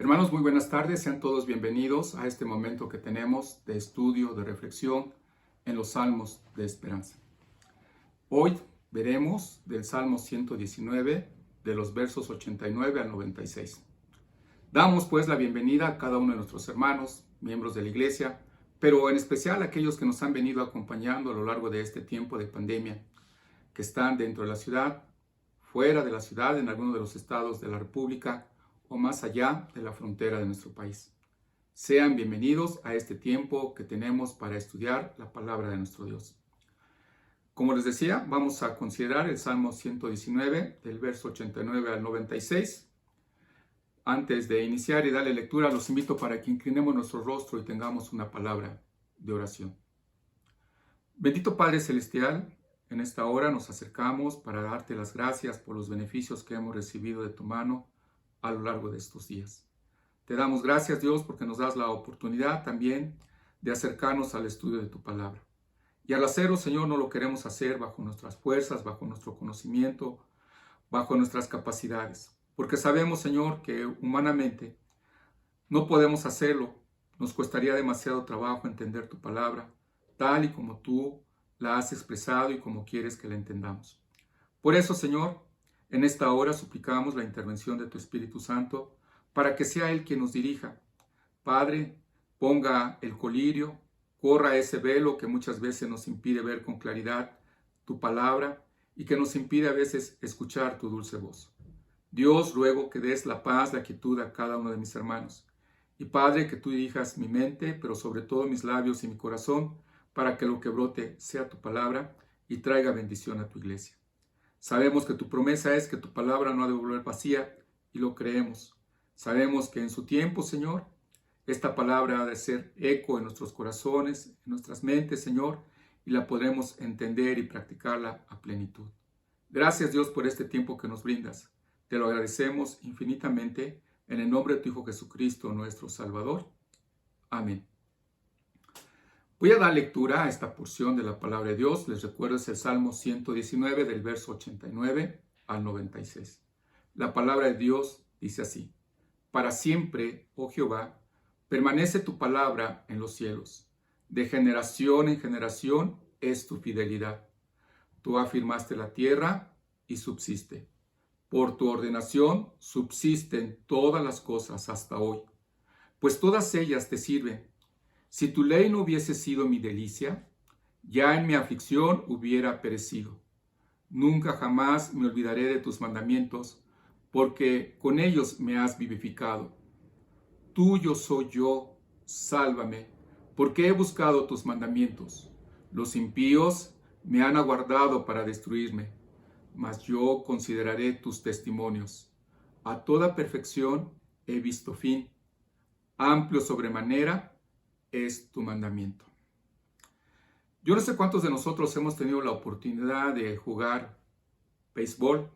Hermanos, muy buenas tardes. Sean todos bienvenidos a este momento que tenemos de estudio, de reflexión en los Salmos de Esperanza. Hoy veremos del Salmo 119, de los versos 89 al 96. Damos pues la bienvenida a cada uno de nuestros hermanos, miembros de la iglesia, pero en especial a aquellos que nos han venido acompañando a lo largo de este tiempo de pandemia, que están dentro de la ciudad, fuera de la ciudad, en alguno de los estados de la República, o más allá de la frontera de nuestro país. Sean bienvenidos a este tiempo que tenemos para estudiar la palabra de nuestro Dios. Como les decía, vamos a considerar el Salmo 119, del verso 89 al 96. Antes de iniciar y darle lectura, los invito para que inclinemos nuestro rostro y tengamos una palabra de oración. Bendito Padre Celestial, en esta hora nos acercamos para darte las gracias por los beneficios que hemos recibido de tu mano a lo largo de estos días. Te damos gracias, Dios, porque nos das la oportunidad también de acercarnos al estudio de tu palabra. Y al hacerlo, Señor, no lo queremos hacer bajo nuestras fuerzas, bajo nuestro conocimiento, bajo nuestras capacidades. Porque sabemos, Señor, que humanamente no podemos hacerlo. Nos costaría demasiado trabajo entender tu palabra, tal y como tú la has expresado y como quieres que la entendamos. Por eso, Señor, en esta hora suplicamos la intervención de tu Espíritu Santo para que sea Él quien nos dirija. Padre, ponga el colirio, corra ese velo que muchas veces nos impide ver con claridad tu palabra y que nos impide a veces escuchar tu dulce voz. Dios, ruego que des la paz, la quietud a cada uno de mis hermanos. Y Padre, que tú dirijas mi mente, pero sobre todo mis labios y mi corazón, para que lo que brote sea tu palabra y traiga bendición a tu iglesia. Sabemos que tu promesa es que tu palabra no ha de volver vacía y lo creemos. Sabemos que en su tiempo, Señor, esta palabra ha de ser eco en nuestros corazones, en nuestras mentes, Señor, y la podremos entender y practicarla a plenitud. Gracias, Dios, por este tiempo que nos brindas. Te lo agradecemos infinitamente en el nombre de tu Hijo Jesucristo, nuestro Salvador. Amén. Voy a dar lectura a esta porción de la palabra de Dios. Les recuerdo, es el Salmo 119, del verso 89 al 96. La palabra de Dios dice así: Para siempre, oh Jehová, permanece tu palabra en los cielos. De generación en generación es tu fidelidad. Tú afirmaste la tierra y subsiste. Por tu ordenación subsisten todas las cosas hasta hoy, pues todas ellas te sirven. Si tu ley no hubiese sido mi delicia, ya en mi aflicción hubiera perecido. Nunca jamás me olvidaré de tus mandamientos, porque con ellos me has vivificado. Tuyo soy yo, sálvame, porque he buscado tus mandamientos. Los impíos me han aguardado para destruirme, mas yo consideraré tus testimonios. A toda perfección he visto fin. Amplio sobremanera es tu mandamiento. Yo no sé cuántos de nosotros hemos tenido la oportunidad de jugar béisbol,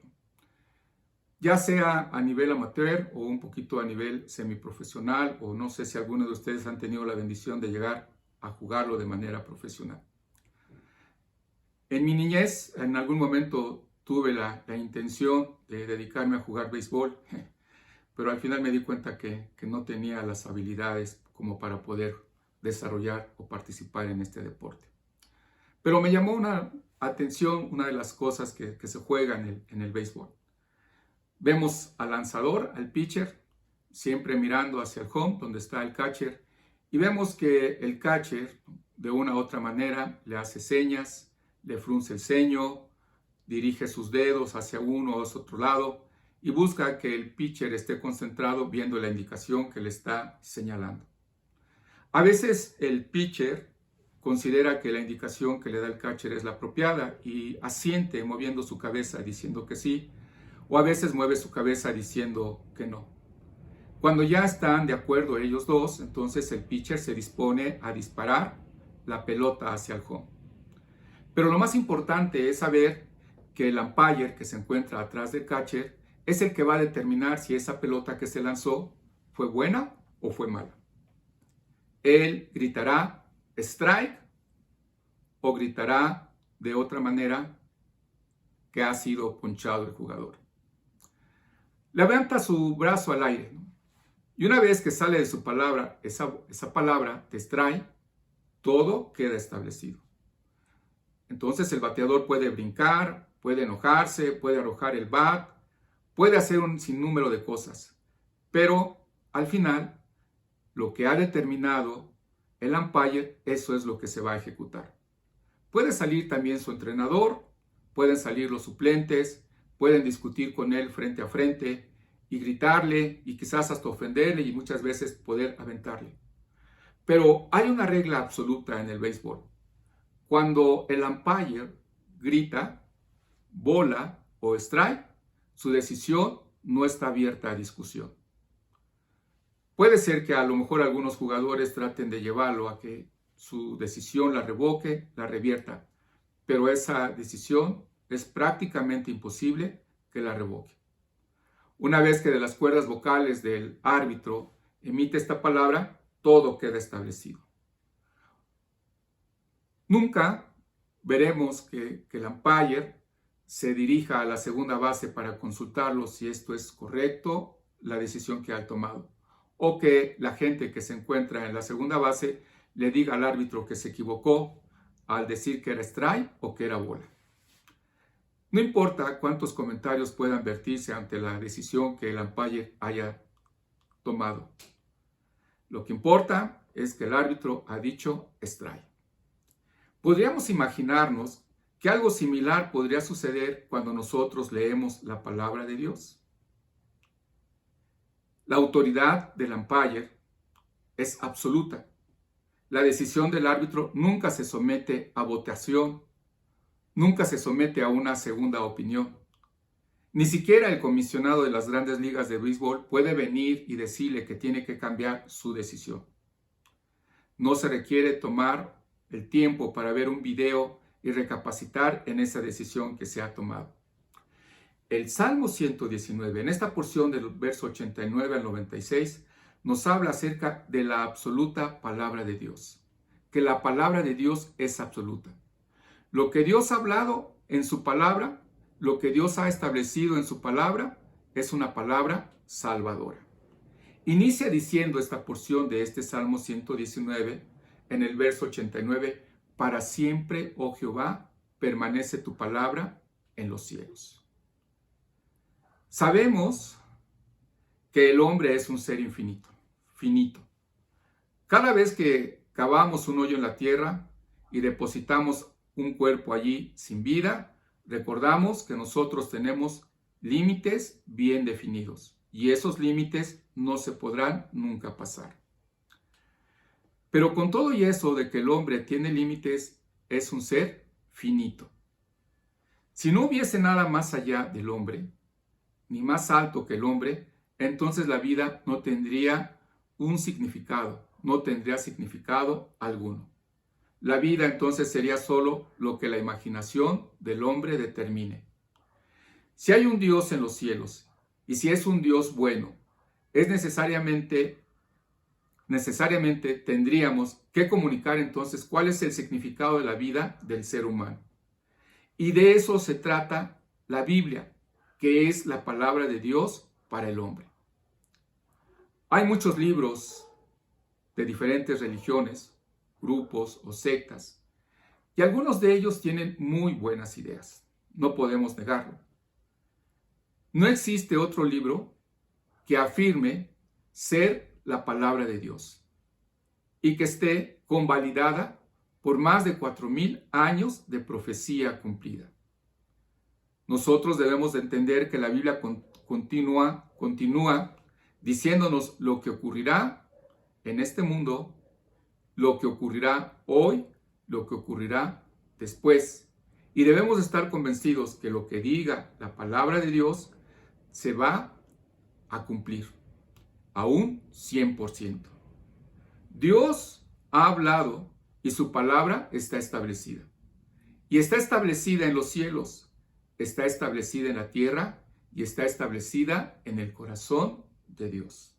ya sea a nivel amateur o un poquito a nivel semiprofesional, o no sé si algunos de ustedes han tenido la bendición de llegar a jugarlo de manera profesional. En mi niñez, en algún momento tuve la intención de dedicarme a jugar béisbol, pero al final me di cuenta que no tenía las habilidades como para poder desarrollar o participar en este deporte. Pero me llamó una atención una de las cosas que se juegan en el béisbol. Vemos al lanzador, al pitcher, siempre mirando hacia el home, donde está el catcher, y vemos que el catcher, de una u otra manera, le hace señas, le frunce el ceño, dirige sus dedos hacia uno o hacia otro lado, y busca que el pitcher esté concentrado viendo la indicación que le está señalando. A veces el pitcher considera que la indicación que le da el catcher es la apropiada y asiente moviendo su cabeza diciendo que sí, o a veces mueve su cabeza diciendo que no. Cuando ya están de acuerdo ellos dos, entonces el pitcher se dispone a disparar la pelota hacia el home. Pero lo más importante es saber que el umpire que se encuentra atrás del catcher es el que va a determinar si esa pelota que se lanzó fue buena o fue mala. Él gritará strike o gritará de otra manera que ha sido ponchado el jugador. Levanta su brazo al aire, ¿no? Y una vez que sale de su palabra, esa palabra te extrae, todo queda establecido. Entonces el bateador puede brincar, puede enojarse, puede arrojar el bat, puede hacer un sinnúmero de cosas. Pero al final, lo que ha determinado el umpire, eso es lo que se va a ejecutar. Puede salir también su entrenador, pueden salir los suplentes, pueden discutir con él frente a frente y gritarle y quizás hasta ofenderle y muchas veces poder aventarle. Pero hay una regla absoluta en el béisbol. Cuando el umpire grita bola o strike, su decisión no está abierta a discusión. Puede ser que a lo mejor algunos jugadores traten de llevarlo a que su decisión la revoque, la revierta, pero esa decisión es prácticamente imposible que la revoque. Una vez que de las cuerdas vocales del árbitro emite esta palabra, todo queda establecido. Nunca veremos que el umpire se dirija a la segunda base para consultarlo si esto es correcto, la decisión que ha tomado, o que la gente que se encuentra en la segunda base le diga al árbitro que se equivocó al decir que era strike o que era bola. No importa cuántos comentarios puedan vertirse ante la decisión que el umpire haya tomado. Lo que importa es que el árbitro ha dicho strike. Podríamos imaginarnos que algo similar podría suceder cuando nosotros leemos la palabra de Dios. La autoridad del umpire es absoluta. La decisión del árbitro nunca se somete a votación, nunca se somete a una segunda opinión. Ni siquiera el comisionado de las grandes ligas de béisbol puede venir y decirle que tiene que cambiar su decisión. No se requiere tomar el tiempo para ver un video y recapacitar en esa decisión que se ha tomado. El Salmo 119, en esta porción del verso 89 al 96, nos habla acerca de la absoluta palabra de Dios, que la palabra de Dios es absoluta. Lo que Dios ha hablado en su palabra, lo que Dios ha establecido en su palabra, es una palabra salvadora. Inicia diciendo esta porción de este Salmo 119, en el verso 89, para siempre, oh Jehová, permanece tu palabra en los cielos. Sabemos que el hombre es un ser infinito, finito. Cada vez que cavamos un hoyo en la tierra y depositamos un cuerpo allí sin vida, recordamos que nosotros tenemos límites bien definidos y esos límites no se podrán nunca pasar. Pero con todo y eso de que el hombre tiene límites, es un ser finito. Si no hubiese nada más allá del hombre, ni más alto que el hombre, entonces la vida no tendría un significado, no tendría significado alguno. La vida entonces sería solo lo que la imaginación del hombre determine. Si hay un Dios en los cielos, y si es un Dios bueno, es necesariamente tendríamos que comunicar entonces cuál es el significado de la vida del ser humano. Y de eso se trata la Biblia, que es la palabra de Dios para el hombre. Hay muchos libros de diferentes religiones, grupos o sectas, y algunos de ellos tienen muy buenas ideas, no podemos negarlo. No existe otro libro que afirme ser la palabra de Dios y que esté convalidada por más de 4,000 años de profecía cumplida. Nosotros debemos de entender que la Biblia continúa diciéndonos lo que ocurrirá en este mundo, lo que ocurrirá hoy, lo que ocurrirá después. Y debemos estar convencidos que lo que diga la palabra de Dios se va a cumplir a un 100%. Dios ha hablado y su palabra está establecida. Y está establecida en los cielos, está establecida en la tierra y está establecida en el corazón de Dios.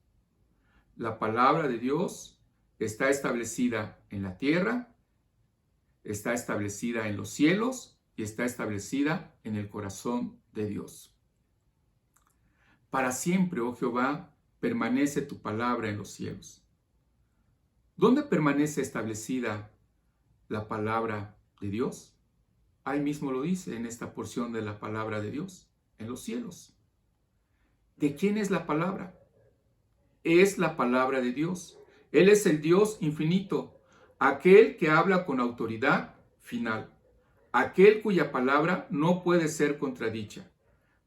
La palabra de Dios está establecida en la tierra, está establecida en los cielos y está establecida en el corazón de Dios. Para siempre, oh Jehová, permanece tu palabra en los cielos. ¿Dónde permanece establecida la palabra de Dios? Ahí mismo lo dice en esta porción de la palabra de Dios, en los cielos. ¿De quién es la palabra? Es la palabra de Dios. Él es el Dios infinito, aquel que habla con autoridad final, aquel cuya palabra no puede ser contradicha,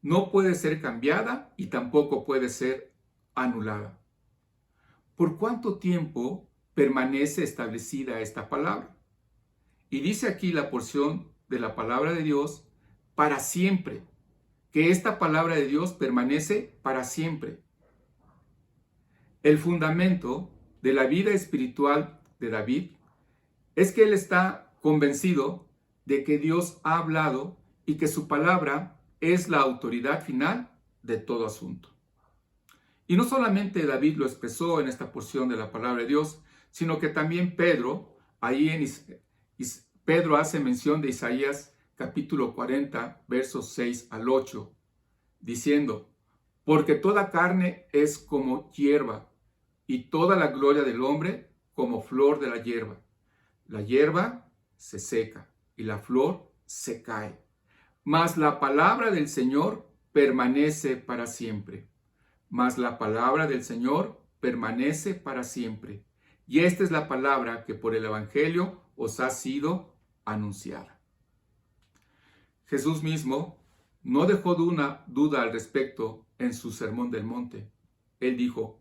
no puede ser cambiada y tampoco puede ser anulada. ¿Por cuánto tiempo permanece establecida esta palabra? Y dice aquí la porción de la palabra de Dios, para siempre, que esta palabra de Dios permanece para siempre. El fundamento de la vida espiritual de David es que él está convencido de que Dios ha hablado y que su palabra es la autoridad final de todo asunto. Y no solamente David lo expresó en esta porción de la palabra de Dios, sino que también Pedro, Pedro hace mención de Isaías capítulo 40, versos 6 al 8, diciendo, porque toda carne es como hierba, y toda la gloria del hombre como flor de la hierba. La hierba se seca, y la flor se cae. Mas la palabra del Señor permanece para siempre. Mas la palabra del Señor permanece para siempre. Y esta es la palabra que por el Evangelio os ha sido anunciada. Jesús mismo no dejó una duda al respecto en su sermón del monte. Él dijo,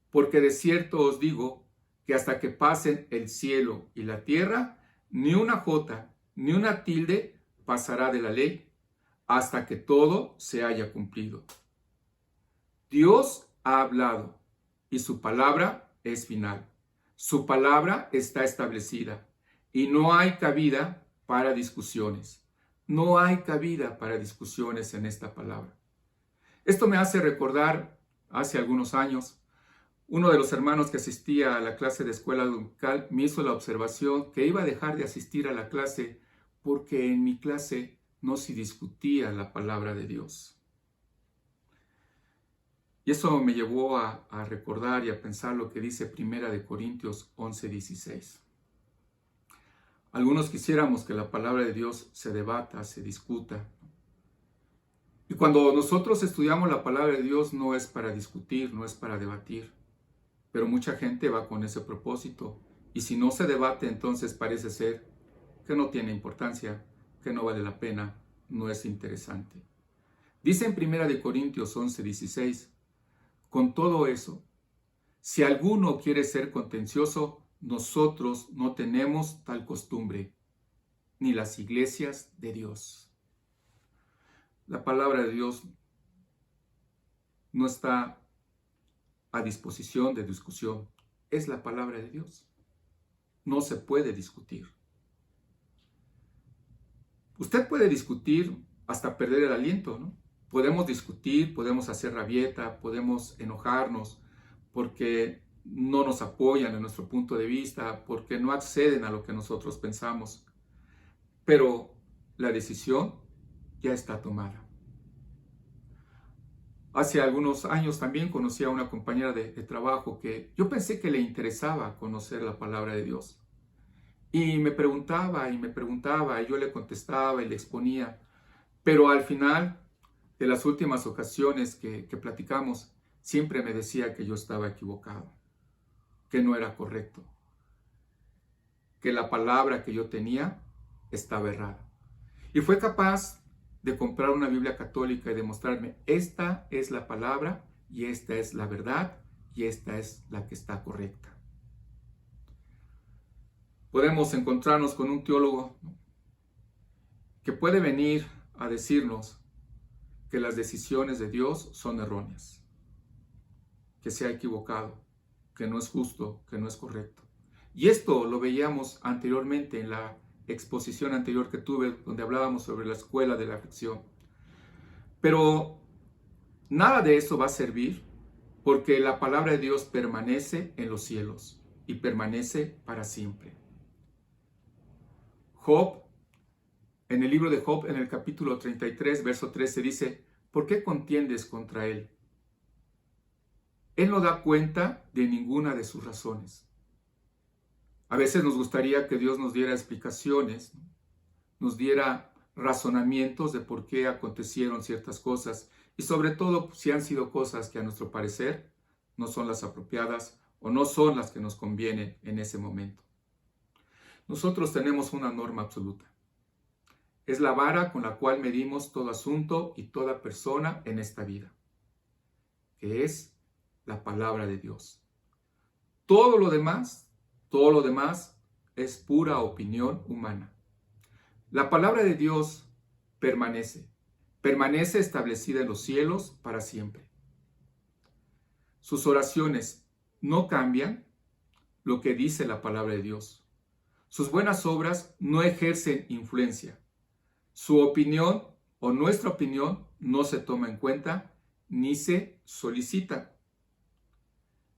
porque de cierto os digo que hasta que pasen el cielo y la tierra, ni una jota ni una tilde pasará de la ley, hasta que todo se haya cumplido. Dios ha hablado y su palabra es final. Su palabra está establecida y no hay cabida para discusiones. No hay cabida para discusiones en esta palabra. Esto me hace recordar, hace algunos años, uno de los hermanos que asistía a la clase de escuela dominical me hizo la observación que iba a dejar de asistir a la clase porque en mi clase no se discutía la palabra de Dios. Y eso me llevó a recordar y a pensar lo que dice 1 Corintios 11:16. Algunos quisiéramos que la palabra de Dios se debata, se discuta. Y cuando nosotros estudiamos la palabra de Dios no es para discutir, no es para debatir. Pero mucha gente va con ese propósito. Y si no se debate, entonces parece ser que no tiene importancia, que no vale la pena, no es interesante. Dice en 1 Corintios 11:16, con todo eso, si alguno quiere ser contencioso, nosotros no tenemos tal costumbre, ni las iglesias de Dios. La palabra de Dios no está a disposición de discusión. Es la palabra de Dios. No se puede discutir. Usted puede discutir hasta perder el aliento, ¿no? Podemos discutir, podemos hacer rabieta, podemos enojarnos porque no nos apoyan en nuestro punto de vista, porque no acceden a lo que nosotros pensamos. Pero la decisión ya está tomada. Hace algunos años también conocí a una compañera de trabajo que yo pensé que le interesaba conocer la palabra de Dios. Y me preguntaba, y yo le contestaba y le exponía. Pero al final de las últimas ocasiones que platicamos, siempre me decía que yo estaba equivocado, que no era correcto, que la palabra que yo tenía estaba errada. Y fue capaz de comprar una Biblia católica y demostrarme, esta es la palabra y esta es la verdad y esta es la que está correcta. Podemos encontrarnos con un teólogo que puede venir a decirnos que las decisiones de Dios son erróneas, que se ha equivocado, que no es justo, que no es correcto. Y esto lo veíamos anteriormente en la exposición anterior que tuve, donde hablábamos sobre la escuela de la aflicción. Pero nada de eso va a servir porque la palabra de Dios permanece en los cielos y permanece para siempre. Job, en el libro de Job, en el capítulo 33, verso 13, dice, ¿por qué contiendes contra él? Él no da cuenta de ninguna de sus razones. A veces nos gustaría que Dios nos diera explicaciones, nos diera razonamientos de por qué acontecieron ciertas cosas y sobre todo si han sido cosas que a nuestro parecer no son las apropiadas o no son las que nos convienen en ese momento. Nosotros tenemos una norma absoluta. Es la vara con la cual medimos todo asunto y toda persona en esta vida, que es la palabra de Dios. Todo lo demás es pura opinión humana. La palabra de Dios permanece establecida en los cielos para siempre. Sus oraciones no cambian lo que dice la palabra de Dios. Sus buenas obras no ejercen influencia. Su opinión o nuestra opinión no se toma en cuenta ni se solicita.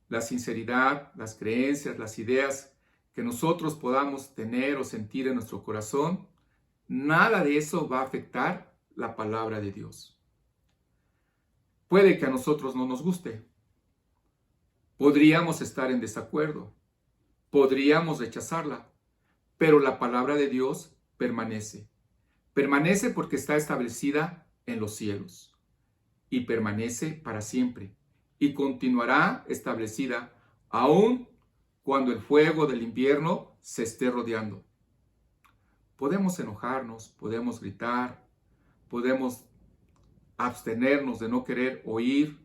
La sinceridad, las creencias, las ideas que nosotros podamos tener o sentir en nuestro corazón, nada de eso va a afectar la palabra de Dios. Puede que a nosotros no nos guste. Podríamos estar en desacuerdo. Podríamos rechazarla. Pero la palabra de Dios permanece. Permanece porque está establecida en los cielos. Y permanece para siempre. Y continuará establecida aún cuando el fuego del invierno se esté rodeando. Podemos enojarnos, podemos gritar, podemos abstenernos de no querer oír.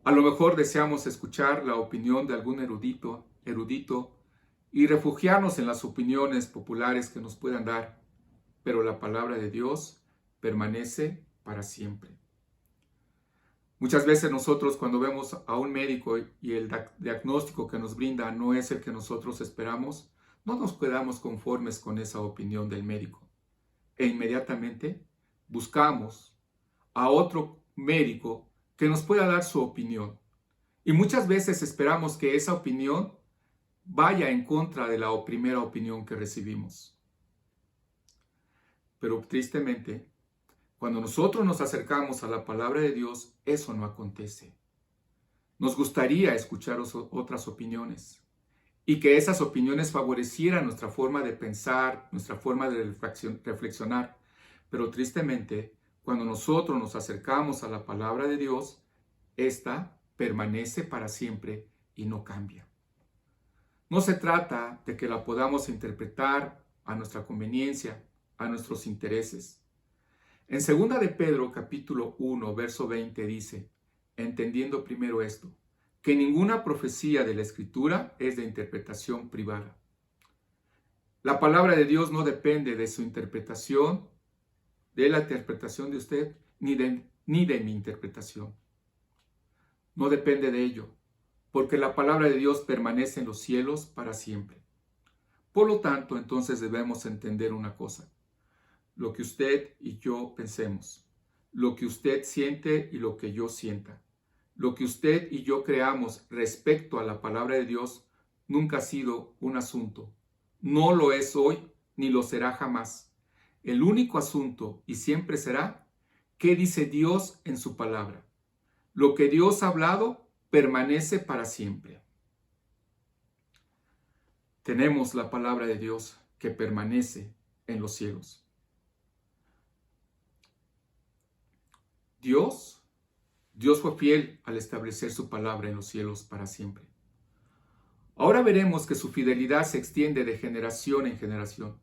A lo mejor deseamos escuchar la opinión de algún erudito y refugiarnos en las opiniones populares que nos puedan dar, pero la palabra de Dios permanece para siempre. Muchas veces nosotros cuando vemos a un médico y el diagnóstico que nos brinda no es el que nosotros esperamos, no nos quedamos conformes con esa opinión del médico e inmediatamente buscamos a otro médico que nos pueda dar su opinión. Y muchas veces esperamos que esa opinión vaya en contra de la primera opinión que recibimos. Pero tristemente, cuando nosotros nos acercamos a la palabra de Dios, eso no acontece. Nos gustaría escuchar otras opiniones y que esas opiniones favorecieran nuestra forma de pensar, nuestra forma de reflexionar. Pero tristemente, cuando nosotros nos acercamos a la palabra de Dios, esta permanece para siempre y no cambia. No se trata de que la podamos interpretar a nuestra conveniencia, a nuestros intereses. En 2 de Pedro, capítulo 1, verso 20 dice, entendiendo primero esto, que ninguna profecía de la Escritura es de interpretación privada. La palabra de Dios no depende de su interpretación, de la interpretación de usted, ni de mi interpretación. No depende de ello, porque la palabra de Dios permanece en los cielos para siempre. Por lo tanto, entonces debemos entender una cosa. Lo que usted y yo pensemos, lo que usted siente y lo que yo sienta, lo que usted y yo creamos respecto a la palabra de Dios nunca ha sido un asunto. No lo es hoy ni lo será jamás. El único asunto y siempre será, ¿qué dice Dios en su palabra? Lo que Dios ha hablado permanece para siempre. Tenemos la palabra de Dios que permanece en los cielos. Dios fue fiel al establecer su palabra en los cielos para siempre. Ahora veremos que su fidelidad se extiende de generación en generación.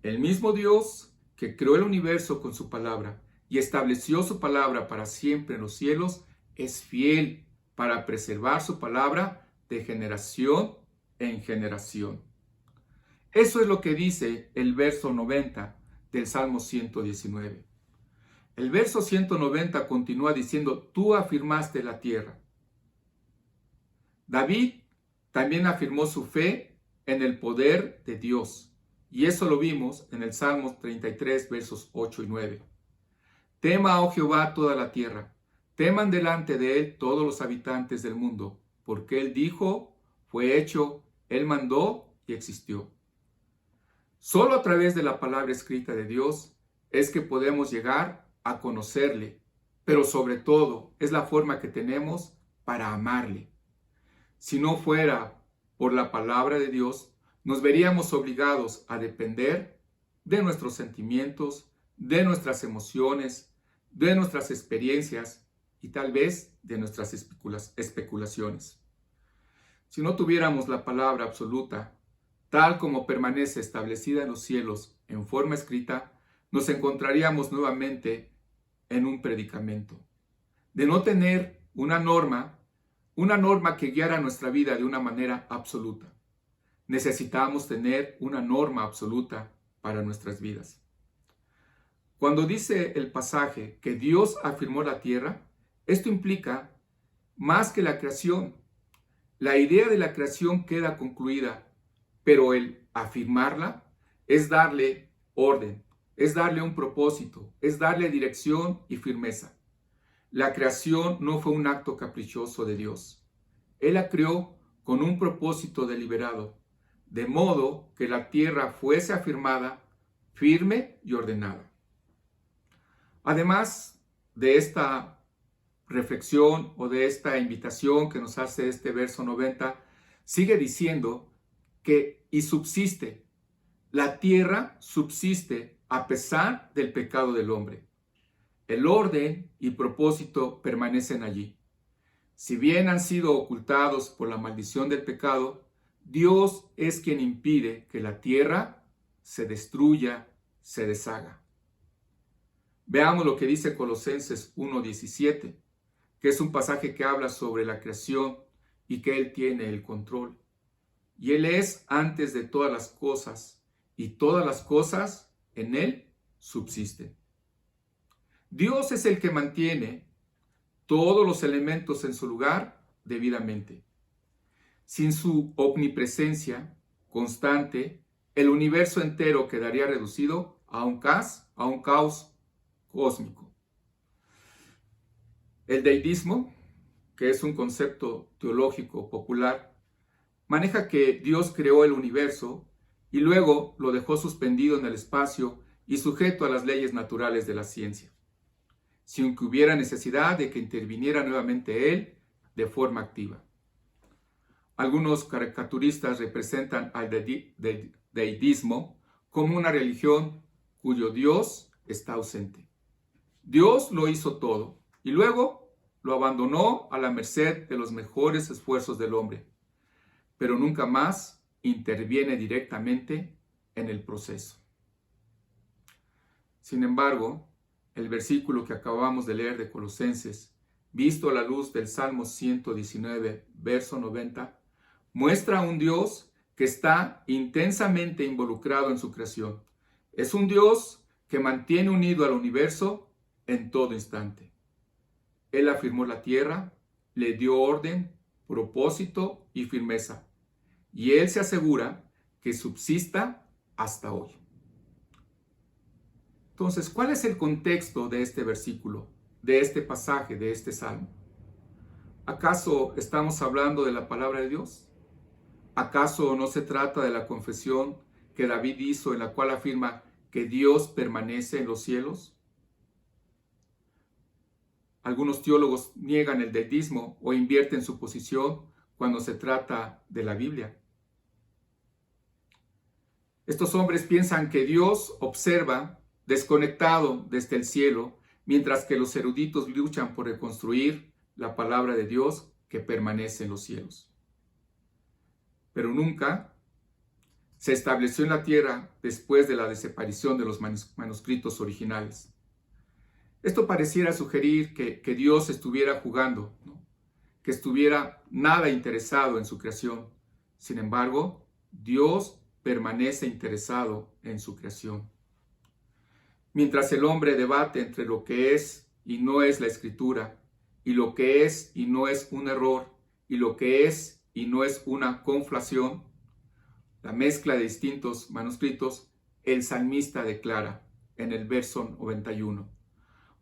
El mismo Dios que creó el universo con su palabra y estableció su palabra para siempre en los cielos, es fiel para preservar su palabra de generación en generación. Eso es lo que dice el verso 90 del Salmo 119. El verso 190 continúa diciendo, tú afirmaste la tierra. David también afirmó su fe en el poder de Dios. Y eso lo vimos en el Salmo 33, versos 8 y 9. Tema, oh Jehová, toda la tierra. Teman delante de él todos los habitantes del mundo. Porque él dijo, fue hecho, él mandó y existió. Solo a través de la palabra escrita de Dios es que podemos llegar a conocerle, pero sobre todo es la forma que tenemos para amarle. Si no fuera por la palabra de Dios, nos veríamos obligados a depender de nuestros sentimientos, de nuestras emociones, de nuestras experiencias y tal vez de nuestras especulaciones. Si no tuviéramos la palabra absoluta, tal como permanece establecida en los cielos en forma escrita, nos encontraríamos nuevamente en un predicamento. De no tener una norma que guiara nuestra vida de una manera absoluta. Necesitamos tener una norma absoluta para nuestras vidas. Cuando dice el pasaje que Dios afirmó la tierra, esto implica más que la creación. La idea de la creación queda concluida, pero el afirmarla es darle orden, es darle un propósito, es darle dirección y firmeza. La creación no fue un acto caprichoso de Dios. Él la creó con un propósito deliberado, de modo que la tierra fuese afirmada, firme y ordenada. Además de esta reflexión o de esta invitación que nos hace este verso 90, sigue diciendo que y subsiste. La tierra subsiste a pesar del pecado del hombre. El orden y propósito permanecen allí. Si bien han sido ocultados por la maldición del pecado, Dios es quien impide que la tierra se destruya, se deshaga. Veamos lo que dice Colosenses 1:17, que es un pasaje que habla sobre la creación y que Él tiene el control. Y Él es antes de todas las cosas, y todas las cosas en Él subsisten. Dios es el que mantiene todos los elementos en su lugar debidamente. Sin su omnipresencia constante, el universo entero quedaría reducido a un caos cósmico. El deidismo, que es un concepto teológico popular, maneja que Dios creó el universo y luego lo dejó suspendido en el espacio y sujeto a las leyes naturales de la ciencia, sin que hubiera necesidad de que interviniera nuevamente Él de forma activa. Algunos caricaturistas representan al deidismo como una religión cuyo Dios está ausente. Dios lo hizo todo y luego lo abandonó a la merced de los mejores esfuerzos del hombre, pero nunca más interviene directamente en el proceso. Sin embargo, el versículo que acabamos de leer de Colosenses, visto a la luz del Salmo 119, verso 90, muestra a un Dios que está intensamente involucrado en su creación. Es un Dios que mantiene unido al universo en todo instante. Él afirmó la tierra, le dio orden, propósito y firmeza, y Él se asegura que subsista hasta hoy. Entonces, ¿cuál es el contexto de este versículo, de este pasaje, de este salmo? ¿Acaso estamos hablando de la palabra de Dios? ¿Acaso no se trata de la confesión que David hizo en la cual afirma que Dios permanece en los cielos? Algunos teólogos niegan el deísmo o invierten su posición cuando se trata de la Biblia. Estos hombres piensan que Dios observa desconectado desde el cielo, mientras que los eruditos luchan por reconstruir la palabra de Dios que permanece en los cielos. Pero nunca se estableció en la tierra después de la desaparición de los manuscritos originales. Esto pareciera sugerir que Dios estuviera jugando, ¿no? Que estuviera nada interesado en su creación. Sin embargo, Dios permanece interesado en su creación. Mientras el hombre debate entre lo que es y no es la Escritura, y lo que es y no es un error, y lo que es y no es una conflación, la mezcla de distintos manuscritos, el salmista declara en el verso 91,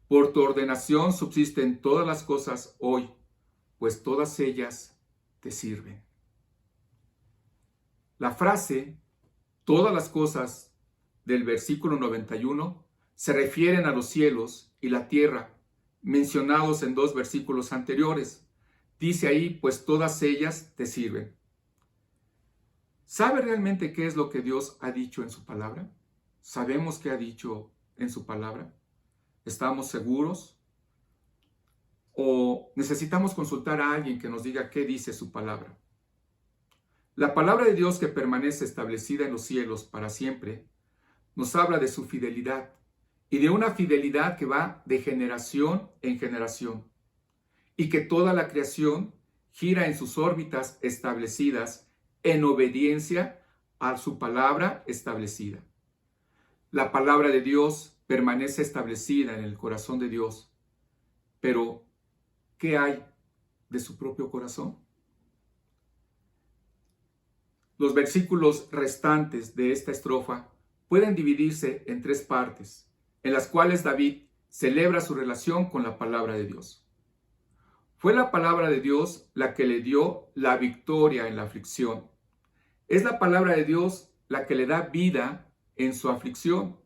por tu ordenación subsisten todas las cosas hoy, pues todas ellas te sirven. La frase, todas las cosas del versículo 91, se refieren a los cielos y la tierra, mencionados en dos versículos anteriores, Dice ahí, pues todas ellas te sirven. ¿Sabe realmente qué es lo que Dios ha dicho en su palabra? ¿Sabemos qué ha dicho en su palabra? ¿Estamos seguros? ¿O necesitamos consultar a alguien que nos diga qué dice su palabra? La palabra de Dios, que permanece establecida en los cielos para siempre, nos habla de su fidelidad y de una fidelidad que va de generación en generación, y que toda la creación gira en sus órbitas establecidas en obediencia a su palabra establecida. La palabra de Dios permanece establecida en el corazón de Dios, pero ¿qué hay de su propio corazón? Los versículos restantes de esta estrofa pueden dividirse en tres partes, en las cuales David celebra su relación con la palabra de Dios. Fue la palabra de Dios la que le dio la victoria en la aflicción. Es la palabra de Dios la que le da vida en su aflicción.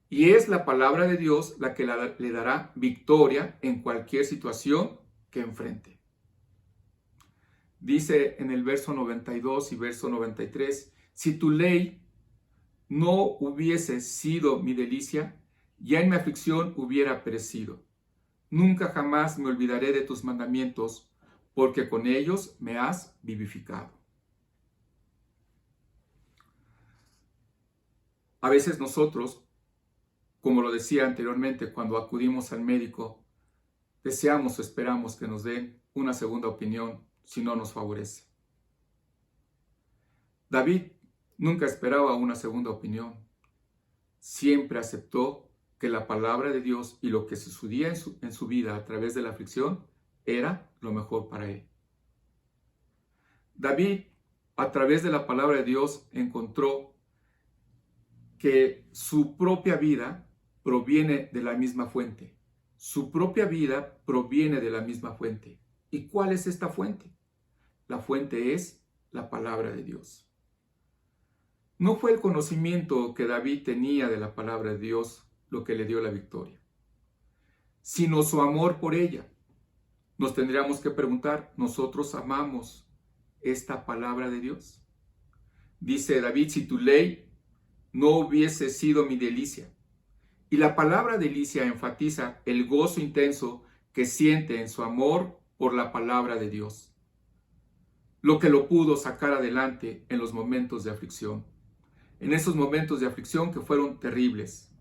Y es la palabra de Dios la que le dará victoria en cualquier situación que enfrente. Dice en el verso 92 y verso 93, si tu ley no hubiese sido mi delicia, ya en mi aflicción hubiera perecido. Nunca jamás me olvidaré de tus mandamientos, porque con ellos me has vivificado. A veces nosotros, como lo decía anteriormente, cuando acudimos al médico, deseamos o esperamos que nos den una segunda opinión si no nos favorece. David nunca esperaba una segunda opinión. Siempre aceptó que la palabra de Dios y lo que sucedía en su vida a través de la aflicción era lo mejor para él. David, a través de la palabra de Dios, encontró que su propia vida proviene de la misma fuente. Su propia vida proviene de la misma fuente. ¿Y cuál es esta fuente? La fuente es la palabra de Dios. No fue el conocimiento que David tenía de la palabra de Dios lo que le dio la victoria, sino su amor por ella. Nos tendríamos que preguntar, ¿nosotros amamos esta palabra de Dios? Dice David, si tu ley no hubiese sido mi delicia. Y la palabra delicia enfatiza el gozo intenso que siente en su amor por la palabra de Dios, lo que lo pudo sacar adelante en los momentos de aflicción. En esos momentos de aflicción que fueron terribles,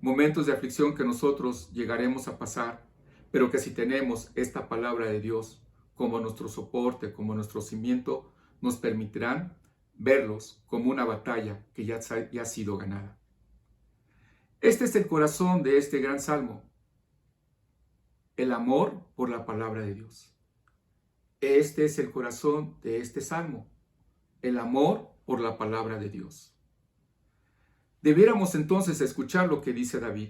momentos de aflicción que nosotros llegaremos a pasar, pero que si tenemos esta palabra de Dios como nuestro soporte, como nuestro cimiento, nos permitirán verlos como una batalla que ya ha sido ganada. Este es el corazón de este gran salmo, el amor por la palabra de Dios. Este es el corazón de este salmo, el amor por la palabra de Dios. Debiéramos entonces escuchar lo que dice David,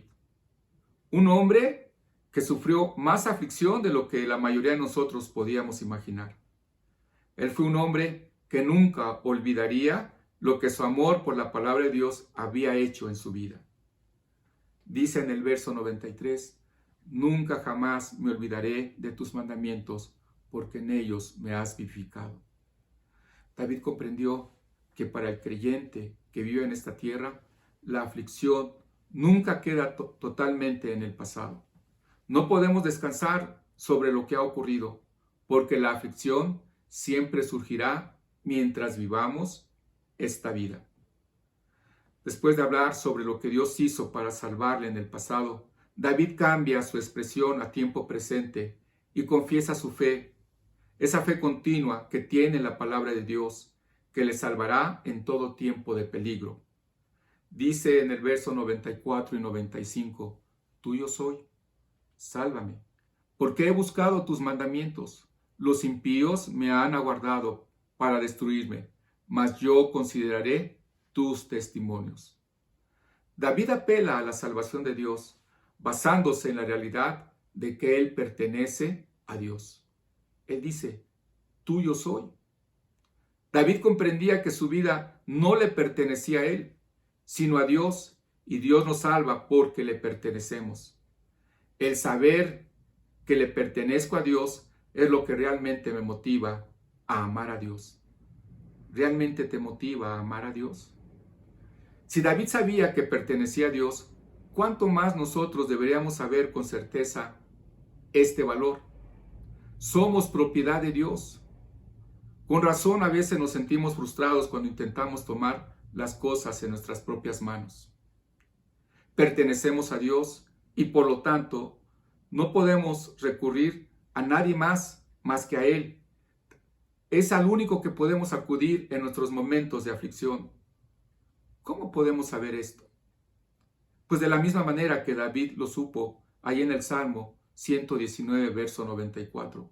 un hombre que sufrió más aflicción de lo que la mayoría de nosotros podíamos imaginar. Él fue un hombre que nunca olvidaría lo que su amor por la palabra de Dios había hecho en su vida. Dice en el verso 93, nunca jamás me olvidaré de tus mandamientos, porque en ellos me has vivificado. David comprendió que para el creyente que vive en esta tierra, la aflicción nunca queda totalmente en el pasado. No podemos descansar sobre lo que ha ocurrido, porque la aflicción siempre surgirá mientras vivamos esta vida. Después de hablar sobre lo que Dios hizo para salvarle en el pasado, David cambia su expresión a tiempo presente y confiesa su fe, esa fe continua que tiene la palabra de Dios, que le salvará en todo tiempo de peligro. Dice en el verso 94 y 95, tuyo soy, sálvame, porque he buscado tus mandamientos. Los impíos me han aguardado para destruirme, mas yo consideraré tus testimonios. David apela a la salvación de Dios, basándose en la realidad de que él pertenece a Dios. Él dice, tuyo soy. David comprendía que su vida no le pertenecía a él, sino a Dios, y Dios nos salva porque le pertenecemos. El saber que le pertenezco a Dios es lo que realmente me motiva a amar a Dios. ¿Realmente te motiva a amar a Dios? Si David sabía que pertenecía a Dios, ¿cuánto más nosotros deberíamos saber con certeza este valor? Somos propiedad de Dios. Con razón a veces nos sentimos frustrados cuando intentamos tomar las cosas en nuestras propias manos. Pertenecemos a Dios y por lo tanto no podemos recurrir a nadie más que a Él. Es al único que podemos acudir en nuestros momentos de aflicción. ¿Cómo podemos saber esto? Pues de la misma manera que David lo supo ahí en el Salmo 119, verso 94.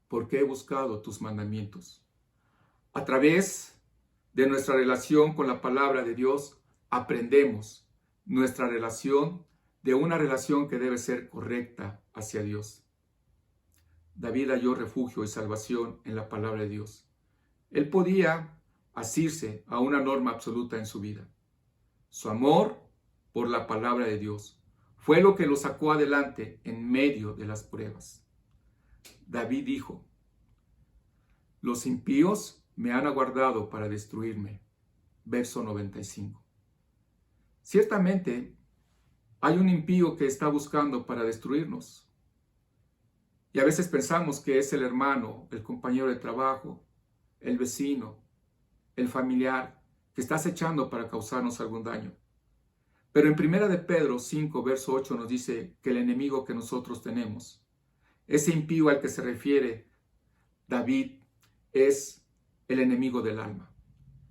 Porque he buscado tus mandamientos. A través de nuestra relación con la palabra de Dios, aprendemos nuestra relación de una relación que debe ser correcta hacia Dios. David halló refugio y salvación en la palabra de Dios. Él podía asirse a una norma absoluta en su vida. Su amor por la palabra de Dios fue lo que lo sacó adelante en medio de las pruebas. David dijo: los impíos me han aguardado para destruirme. Verso 95. Ciertamente, hay un impío que está buscando para destruirnos. Y a veces pensamos que es el hermano, el compañero de trabajo, el vecino, el familiar, que está acechando para causarnos algún daño. Pero en 1 de Pedro 5, verso 8 nos dice que el enemigo que nosotros tenemos, ese impío al que se refiere David, es el enemigo del alma.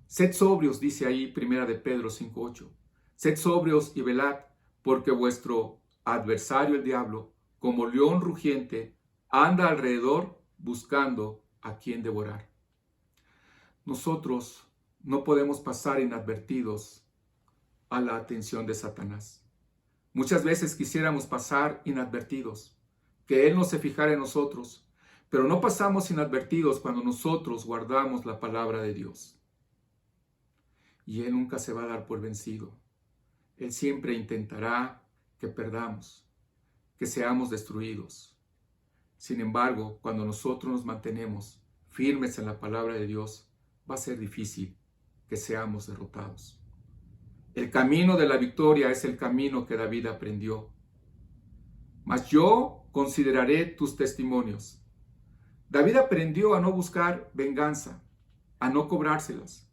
Sed sobrios, dice ahí 1 de Pedro 5, 8. Sed sobrios y velad, porque vuestro adversario el diablo, como león rugiente, anda alrededor buscando a quien devorar. Nosotros no podemos pasar inadvertidos a la atención de Satanás. Muchas veces quisiéramos pasar inadvertidos, que él no se fijara en nosotros, pero no pasamos inadvertidos cuando nosotros guardamos la palabra de Dios. Y él nunca se va a dar por vencido. Él siempre intentará que perdamos, que seamos destruidos. Sin embargo, cuando nosotros nos mantenemos firmes en la palabra de Dios, va a ser difícil que seamos derrotados. El camino de la victoria es el camino que David aprendió. Mas yo consideraré tus testimonios. David aprendió a no buscar venganza, a no cobrárselas.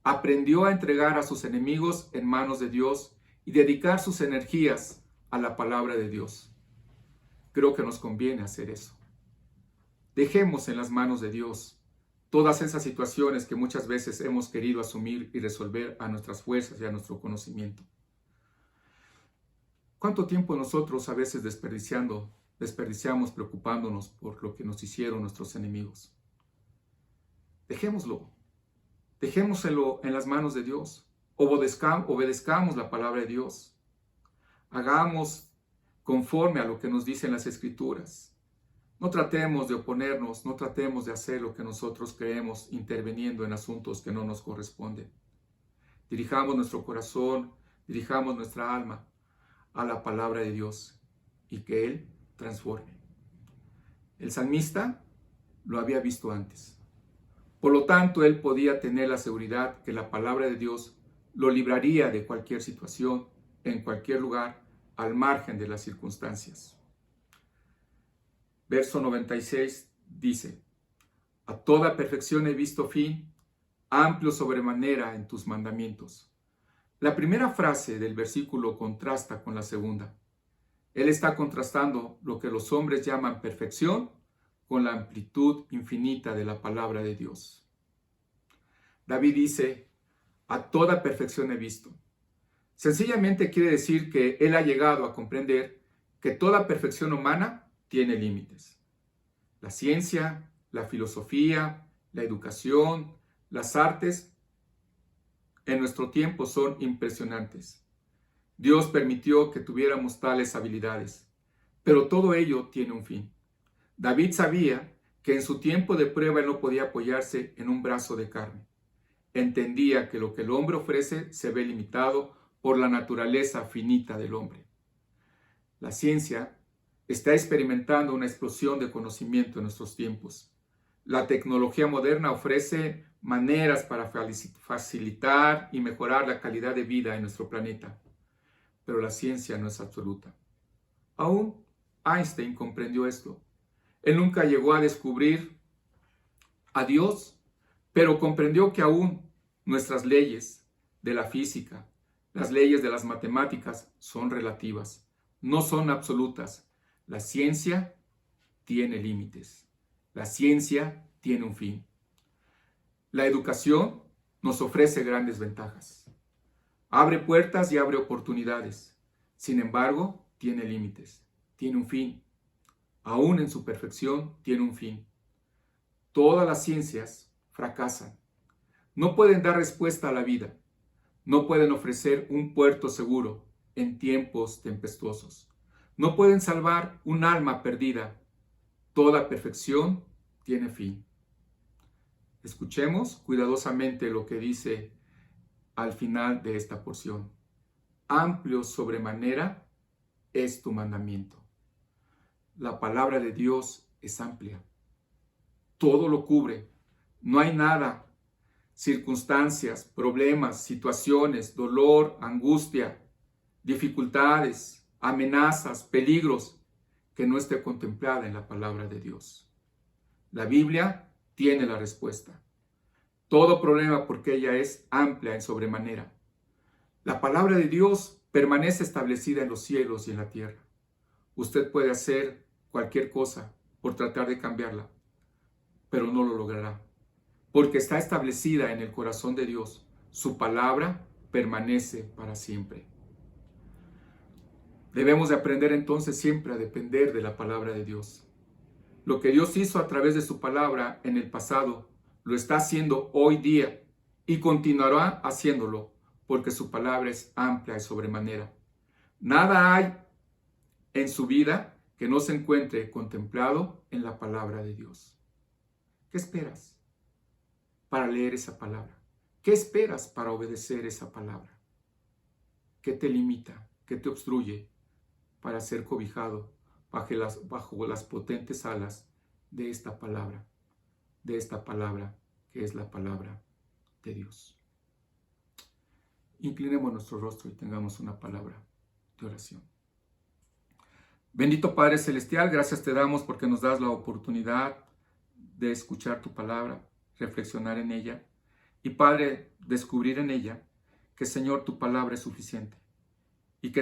Aprendió a entregar a sus enemigos en manos de Dios y dedicar sus energías a la palabra de Dios. Creo que nos conviene hacer eso. Dejemos en las manos de Dios todas esas situaciones que muchas veces hemos querido asumir y resolver a nuestras fuerzas y a nuestro conocimiento. ¿Cuánto tiempo nosotros a veces desperdiciamos preocupándonos por lo que nos hicieron nuestros enemigos? Dejémoslo en las manos de Dios. Obedezcamos la palabra de Dios. Hagamos conforme a lo que nos dicen las Escrituras. No tratemos de oponernos, no tratemos de hacer lo que nosotros creemos interviniendo en asuntos que no nos corresponden. Dirijamos nuestro corazón, dirijamos nuestra alma a la palabra de Dios y que Él transforme. El salmista lo había visto antes. Por lo tanto, él podía tener la seguridad que la palabra de Dios lo libraría de cualquier situación, en cualquier lugar, al margen de las circunstancias. Verso 96 dice: a toda perfección he visto fin, amplio sobremanera en tus mandamientos. La primera frase del versículo contrasta con la segunda. Él está contrastando lo que los hombres llaman perfección con la amplitud infinita de la palabra de Dios. David dice: a toda perfección he visto. Sencillamente quiere decir que él ha llegado a comprender que toda perfección humana tiene límites. La ciencia, la filosofía, la educación, las artes en nuestro tiempo son impresionantes. Dios permitió que tuviéramos tales habilidades, pero todo ello tiene un fin. David sabía que en su tiempo de prueba él no podía apoyarse en un brazo de carne. Entendía que lo que el hombre ofrece se ve limitado por la naturaleza finita del hombre. La ciencia está experimentando una explosión de conocimiento en nuestros tiempos. La tecnología moderna ofrece maneras para facilitar y mejorar la calidad de vida en nuestro planeta, pero la ciencia no es absoluta. Aún Einstein comprendió esto. Él nunca llegó a descubrir a Dios, pero comprendió que aún nuestras leyes de la física, las leyes de las matemáticas son relativas, no son absolutas. La ciencia tiene límites. La ciencia tiene un fin. La educación nos ofrece grandes ventajas. Abre puertas y abre oportunidades. Sin embargo, tiene límites. Tiene un fin. Aún en su perfección, tiene un fin. Todas las ciencias fracasan. No pueden dar respuesta a la vida. No pueden ofrecer un puerto seguro en tiempos tempestuosos. No pueden salvar un alma perdida. Toda perfección tiene fin. Escuchemos cuidadosamente lo que dice al final de esta porción. Amplio sobremanera es tu mandamiento. La palabra de Dios es amplia. Todo lo cubre. No hay nada, circunstancias, problemas, situaciones, dolor, angustia, dificultades, amenazas, peligros, que no esté contemplada en la palabra de Dios. La Biblia tiene la respuesta. Todo problema, porque ella es amplia en sobremanera. La palabra de Dios permanece establecida en los cielos y en la tierra. Usted puede hacer cualquier cosa por tratar de cambiarla, pero no lo logrará, porque está establecida en el corazón de Dios. Su palabra permanece para siempre. Debemos de aprender entonces siempre a depender de la palabra de Dios. Lo que Dios hizo a través de su palabra en el pasado, lo está haciendo hoy día y continuará haciéndolo, porque su palabra es amplia y sobremanera. Nada hay en su vida que no se encuentre contemplado en la palabra de Dios. ¿Qué esperas para leer esa palabra? ¿Qué esperas para obedecer esa palabra? ¿Qué te limita? ¿Qué te obstruye para ser cobijado bajo las potentes alas de esta palabra que es la palabra de Dios? Inclinemos nuestro rostro y tengamos una palabra de oración. Bendito Padre Celestial, gracias te damos porque nos das la oportunidad de escuchar tu palabra, reflexionar en ella y, Padre, descubrir en ella que, Señor, tu palabra es suficiente y que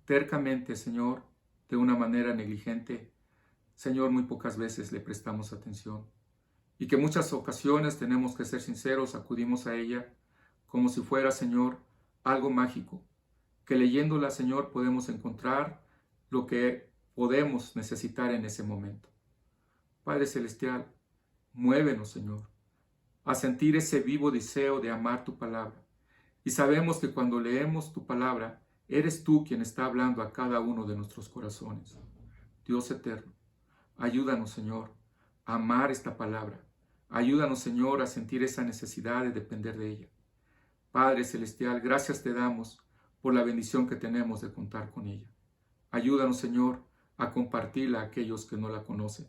tercamente, Señor, de una manera negligente, Señor, muy pocas veces le prestamos atención y que muchas ocasiones tenemos que ser sinceros, acudimos a ella como si fuera, Señor, algo mágico, que leyéndola, Señor, podemos encontrar lo que podemos necesitar en ese momento. Padre Celestial, muévenos, Señor, a sentir ese vivo deseo de amar tu palabra. Y sabemos que cuando leemos tu palabra, eres tú quien está hablando a cada uno de nuestros corazones. Dios eterno, ayúdanos, Señor, a amar esta palabra. Ayúdanos, Señor, a sentir esa necesidad de depender de ella. Padre Celestial, gracias te damos por la bendición que tenemos de contar con ella. Ayúdanos, Señor, a compartirla a aquellos que no la conocen.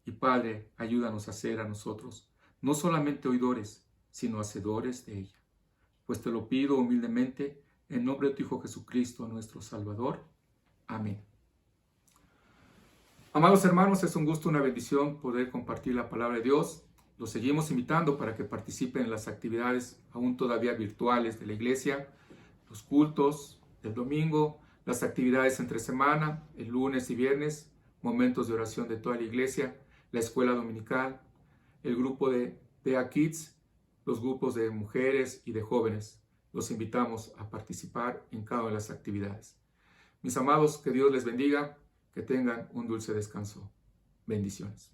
Y Padre, ayúdanos a ser a nosotros, no solamente oidores, sino hacedores de ella. Pues te lo pido humildemente, en nombre de tu Hijo Jesucristo, nuestro Salvador. Amén. Amados hermanos, es un gusto, una bendición poder compartir la palabra de Dios. Los seguimos invitando para que participen en las actividades aún todavía virtuales de la iglesia, los cultos del domingo, las actividades entre semana, el lunes y viernes, momentos de oración de toda la iglesia, la escuela dominical, el grupo de PA Kids, los grupos de mujeres y de jóvenes. Los invitamos a participar en cada una de las actividades. Mis amados, que Dios les bendiga, que tengan un dulce descanso. Bendiciones.